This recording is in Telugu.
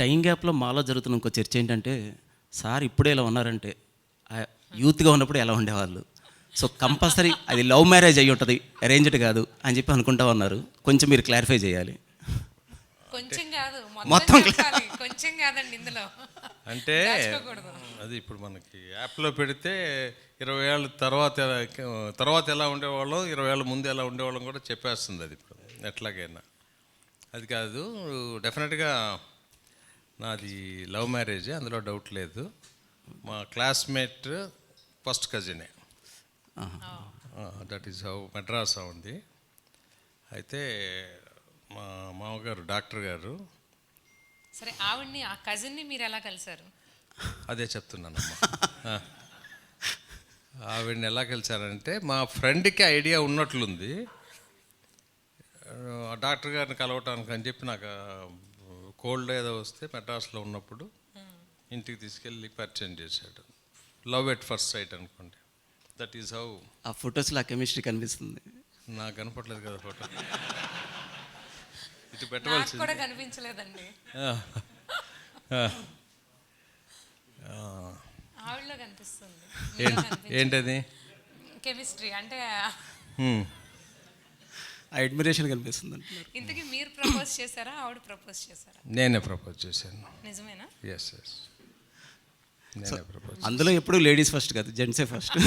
టైం గ్యాప్లో మాలో జరుగుతున్న ఇంకో చర్చ ఏంటంటే, సార్ ఇప్పుడే ఇలా ఉన్నారంటే యూత్గా ఉన్నప్పుడు ఎలా ఉండేవాళ్ళు. సో కంపల్సరీ అది లవ్ మ్యారేజ్ అయ్యి ఉంటుంది, అరేంజ్డ్ కాదు అని చెప్పి అనుకుంటా ఉన్నారు. కొంచెం మీరు క్లారిఫై చేయాలి. కొంచెం కాదు, మొత్తం చెప్పాలి. కొంచెం కాదండి ఇందులో. అంటే అది ఇప్పుడు మనకి యాప్లో పెడితే 20 ఏళ్ళ తర్వాత ఎలా ఉండేవాళ్ళం, 20 ఏళ్ళ ముందు ఎలా ఉండేవాళ్ళం కూడా చెప్పేస్తుంది అది ఇప్పుడు ఎట్లాగైనా. అది కాదు, డెఫినెట్గా నాది లవ్ మ్యారేజే, అందులో డౌట్ లేదు. మా క్లాస్మేట్ ఫస్ట్ కజినే, దట్ ఈస్ హౌ మెడ్రాస్ ఉంది. అయితే మా మామగారు డాక్టర్ గారు. సరే, ఆవిడ్ని ఆ కజిన్ని మీరు ఎలా కలిశారు? అదే చెప్తున్నానమ్మా. ఆవిడని ఎలా కలిశారంటే, మా ఫ్రెండ్కి ఐడియా ఉన్నట్లుంది డాక్టర్ గారిని కలవటానికి అని చెప్పి. నాకు కోల్డ్ ఏదో వస్తే మెడ్రాస్లో ఉన్నప్పుడు ఇంటికి తీసుకెళ్ళి పరిచయం చేశాడు. లవ్ ఎట్ ఫస్ట్ సైట్ అనుకోండి. That is how. ఆ ఫొటోస్లో ఆ కెమిస్ట్రీ కనిపిస్తుంది. నాకు కనపట్లేదు కదా ఫోటో, ఇటు నాకు పెట్టవలసింది కూడా కనిపించలేదండి. ఆవిడలో కనిపిస్తుంది. ఏంటది? కెమిస్ట్రీ అంటే అడ్మిరేషన్ కనిపిస్తుంది అంటున్నారు. ఇంతకీ మీరు ప్రపోజ్ చేశారా, ఆవిడ ప్రపోజ్ చేశారా? నేనే ప్రపోజ్ చేశాను. నిజమేనా? ఎస్ ఎస్, నేనే ప్రపోజ్. అందులో ఎప్పుడు లేడీస్ ఫస్ట్ కాదు, జెంట్సే ఫస్ట్.